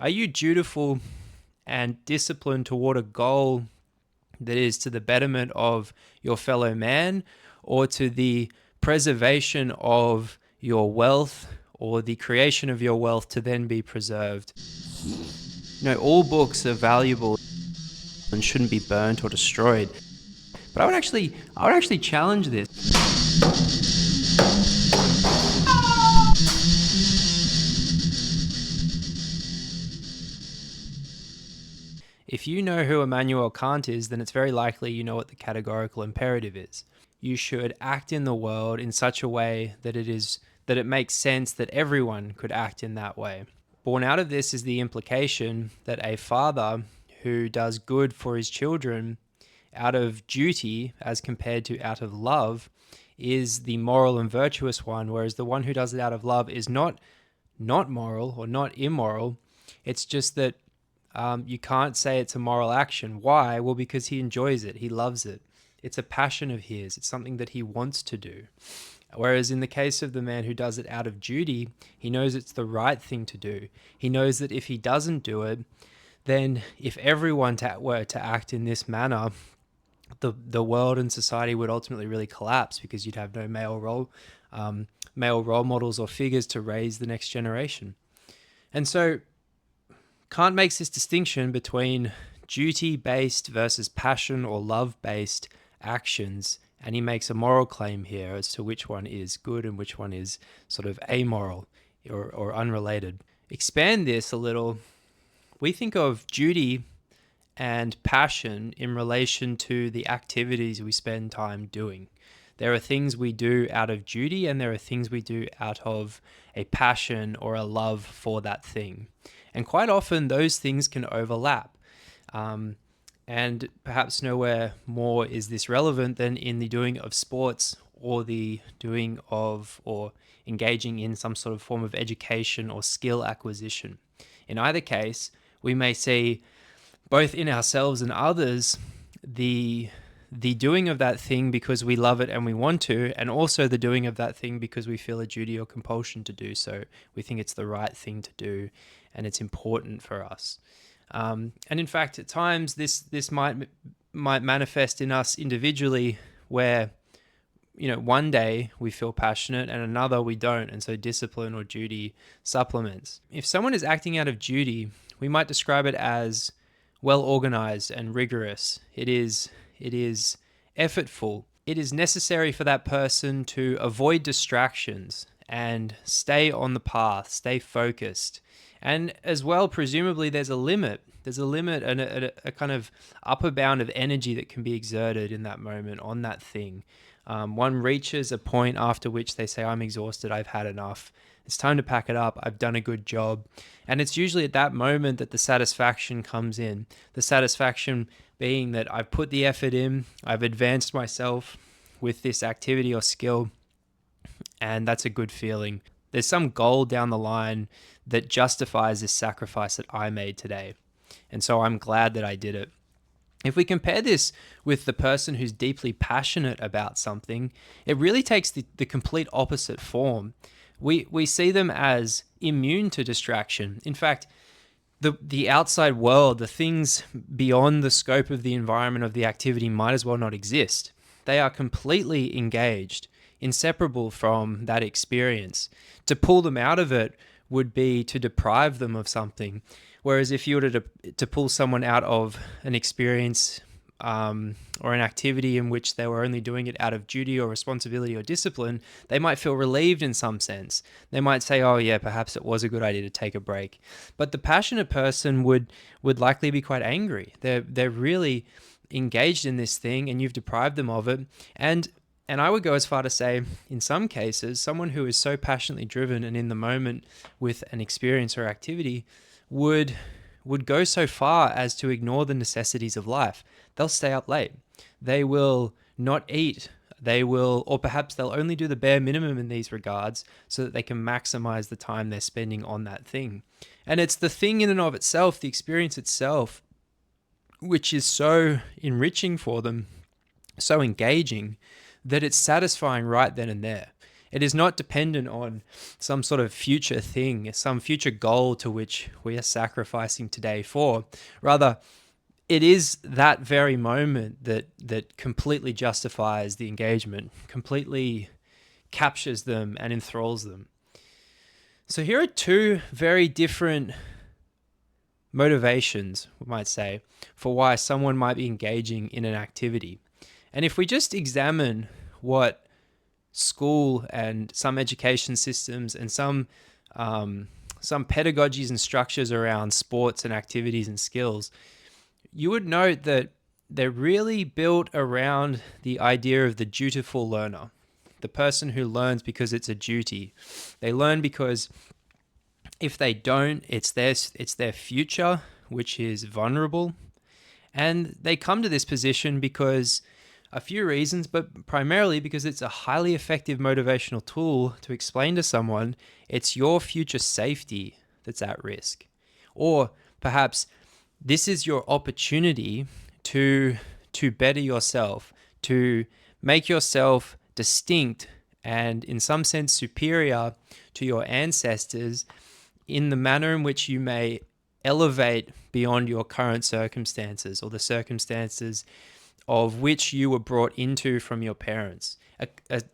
Are you dutiful and disciplined toward a goal that is to the betterment of your fellow man, or to the preservation of your wealth, or the creation of your wealth to then be preserved? All books are valuable and shouldn't be burnt or destroyed. But I would actually challenge this. If you know who Immanuel Kant is, then it's very likely you know what the categorical imperative is. You should act in the world in such a way that it makes sense that everyone could act in that way. Born out of this is the implication that a father who does good for his children out of duty as compared to out of love is the moral and virtuous one, whereas the one who does it out of love is not moral or not immoral. It's just that you can't say it's a moral action. Why? Well, because he enjoys it. He loves it. It's a passion of his. It's something that he wants to do. Whereas in the case of the man who does it out of duty, he knows it's the right thing to do. He knows that if he doesn't do it, then if everyone were to act in this manner, the world and society would ultimately really collapse, because you'd have no male role models or figures to raise the next generation. And so Kant makes this distinction between duty-based versus passion or love-based actions, and he makes a moral claim here as to which one is good and which one is sort of amoral or unrelated. Expand this a little. We think of duty and passion in relation to the activities we spend time doing. There are things we do out of duty, and there are things we do out of a passion or a love for that thing. And quite often those things can overlap. And perhaps nowhere more is this relevant than in the doing of sports, or the doing of or engaging in some sort of form of education or skill acquisition. In either case, we may see both in ourselves and others the doing of that thing because we love it and we want to, and also the doing of that thing because we feel a duty or compulsion to do so. We think it's the right thing to do, and it's important for us. And in fact, at times this might manifest in us individually, where one day we feel passionate and another we don't, and so discipline or duty supplements. If someone is acting out of duty, we might describe it as well organized and rigorous. It is effortful. It is necessary for that person to avoid distractions and stay on the path, stay focused. And as well, presumably there's a limit. There's a limit and a kind of upper bound of energy that can be exerted in that moment on that thing. One reaches a point after which they say, I'm exhausted, I've had enough. It's time to pack it up. I've done a good job. And it's usually at that moment that the satisfaction comes in. The satisfaction being that I've put the effort in, I've advanced myself with this activity or skill, and that's a good feeling. There's some goal down the line that justifies this sacrifice that I made today. And so I'm glad that I did it. If we compare this with the person who's deeply passionate about something, it really takes the complete opposite form. We see them as immune to distraction. In fact, the outside world, the things beyond the scope of the environment of the activity might as well not exist. They are completely engaged, inseparable from that experience. To pull them out of it would be to deprive them of something. Whereas if you were to pull someone out of an experience or an activity in which they were only doing it out of duty or responsibility or discipline, they might feel relieved in some sense. They might say, oh yeah, perhaps it was a good idea to take a break. But the passionate person would likely be quite angry. They're really engaged in this thing, and you've deprived them of it. And I would go as far to say, in some cases, someone who is so passionately driven and in the moment with an experience or activity would go so far as to ignore the necessities of life. They'll stay up late. They will not eat. Or perhaps they'll only do the bare minimum in these regards so that they can maximize the time they're spending on that thing. And it's the thing in and of itself, the experience itself, which is so enriching for them, so engaging, that it's satisfying right then and there. It is not dependent on some sort of future thing, some future goal to which we are sacrificing today for. Rather, it is that very moment that completely justifies the engagement, completely captures them and enthralls them. So here are two very different motivations, we might say, for why someone might be engaging in an activity. And if we just examine what school and some education systems and some pedagogies and structures around sports and activities and skills, you would note that they're really built around the idea of the dutiful learner, the person who learns because it's a duty. They learn because if they don't, it's their future, which is vulnerable. And they come to this position because a few reasons, but primarily because it's a highly effective motivational tool to explain to someone it's your future safety that's at risk. Or perhaps this is your opportunity to better yourself, to make yourself distinct and in some sense superior to your ancestors in the manner in which you may elevate beyond your current circumstances or the circumstances of which you were brought into from your parents.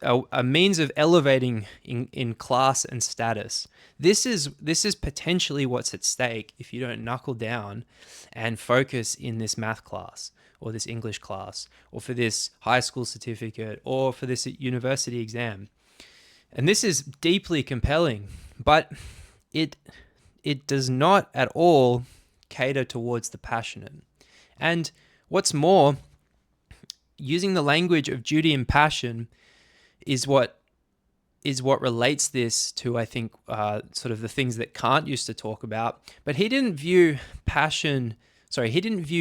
A means of elevating in class and status. This is potentially what's at stake if you don't knuckle down and focus in this math class or this English class or for this high school certificate or for this university exam. And this is deeply compelling, but it does not at all cater towards the passionate. And what's more, using the language of duty and passion is what relates this to, I think, sort of the things that Kant used to talk about. But he didn't view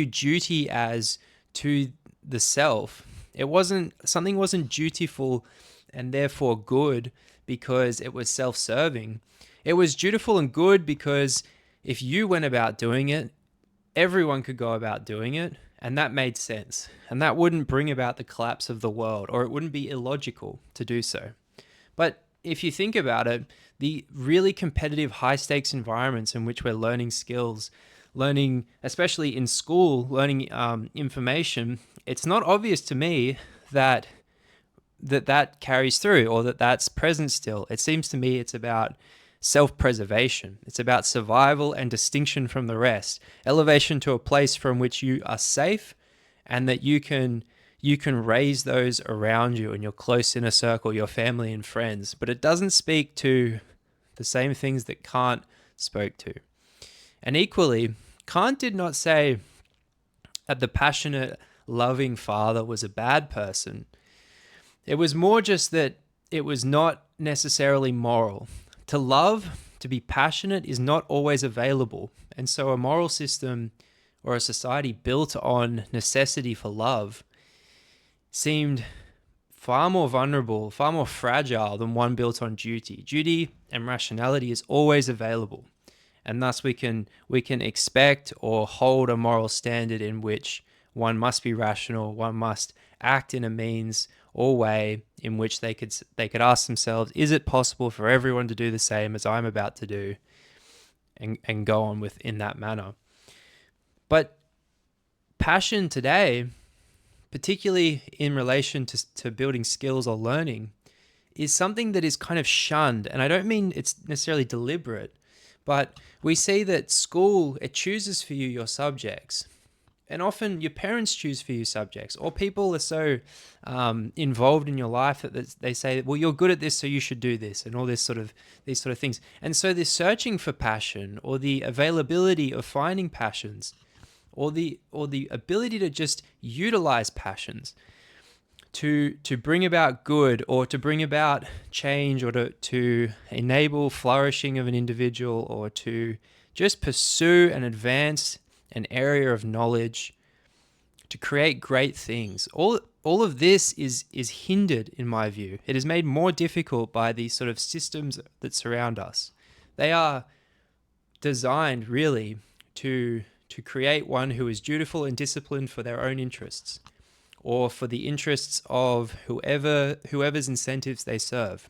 duty as to the self. Something wasn't dutiful and therefore good because it was self-serving. It was dutiful and good because if you went about doing it, everyone could go about doing it, and that made sense. And that wouldn't bring about the collapse of the world, or it wouldn't be illogical to do so. But if you think about it, the really competitive high-stakes environments in which we're learning skills, learning, especially in school, learning information, it's not obvious to me that carries through or that's present still. It seems to me it's about self-preservation. It's about survival and distinction from the rest. Elevation to a place from which you are safe and that you can raise those around you in your close inner circle, your family and friends. But it doesn't speak to the same things that Kant spoke to. And equally, Kant did not say that the passionate, loving father was a bad person. It was more just that it was not necessarily moral. To love, to be passionate, is not always available. And so a moral system or a society built on necessity for love seemed far more vulnerable, far more fragile than one built on duty. Duty and rationality is always available. And thus we can expect or hold a moral standard in which one must be rational, one must act in a means or way in which they could ask themselves, is it possible for everyone to do the same as I'm about to do, and go on in that manner. But passion today, particularly in relation to building skills or learning, is something that is kind of shunned. And I don't mean it's necessarily deliberate, but we see that school, it chooses for you your subjects. And often your parents choose for you subjects, or people are so involved in your life that they say, well, you're good at this, so you should do this, and all these sort of things. And so this searching for passion, or the availability of finding passions, or the ability to just utilize passions to bring about good, or to bring about change, or to enable flourishing of an individual, or to just pursue and advance an area of knowledge, to create great things. All of this is hindered, in my view. It is made more difficult by these sort of systems that surround us. They are designed really to create one who is dutiful and disciplined for their own interests, or for the interests of whoever's incentives they serve.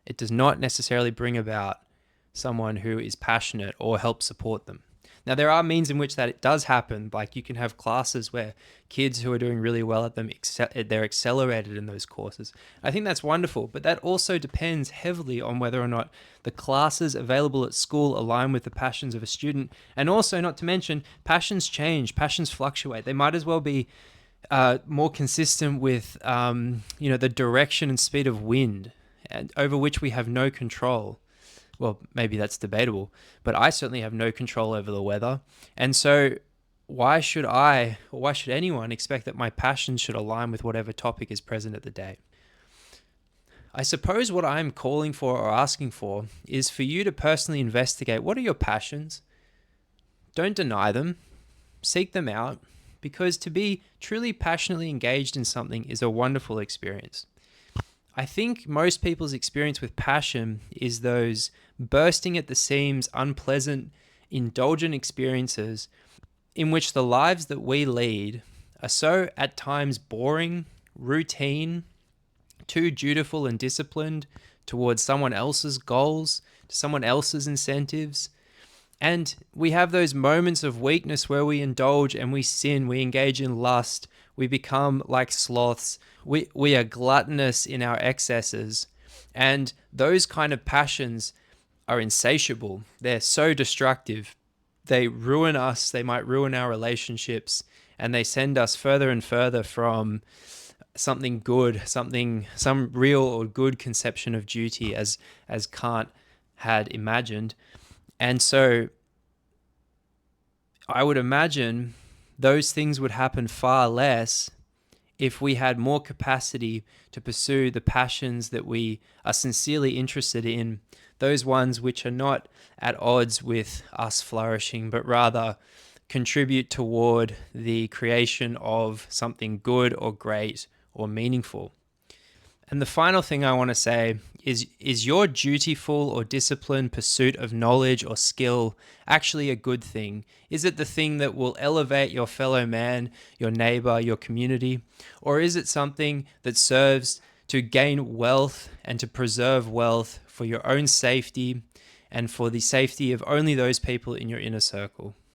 It does not necessarily bring about someone who is passionate or help support them. Now, there are means in which that it does happen. Like, you can have classes where kids who are doing really well at them, they're accelerated in those courses. I think that's wonderful, but that also depends heavily on whether or not the classes available at school align with the passions of a student. And also, not to mention, passions change, passions fluctuate. They might as well be more consistent with, the direction and speed of wind, and over which we have no control. Well, maybe that's debatable, but I certainly have no control over the weather. And so why should I, or why should anyone expect that my passions should align with whatever topic is present at the day? I suppose what I'm calling for or asking for is for you to personally investigate what are your passions. Don't deny them, seek them out, because to be truly passionately engaged in something is a wonderful experience. I think most people's experience with passion is those bursting at the seams, unpleasant, indulgent experiences in which the lives that we lead are so at times boring, routine, too dutiful and disciplined towards someone else's goals, to someone else's incentives. And we have those moments of weakness where we indulge and we sin, we engage in lust, we become like sloths, we are gluttonous in our excesses. And those kind of passions are insatiable. They're so destructive. They ruin us, they might ruin our relationships, and they send us further and further from something good, some real or good conception of duty as Kant had imagined. And so I would imagine those things would happen far less if we had more capacity to pursue the passions that we are sincerely interested in, those ones which are not at odds with us flourishing, but rather contribute toward the creation of something good or great or meaningful. And the final thing I want to say is your dutiful or disciplined pursuit of knowledge or skill actually a good thing? Is it the thing that will elevate your fellow man, your neighbor, your community? Or is it something that serves to gain wealth and to preserve wealth for your own safety and for the safety of only those people in your inner circle?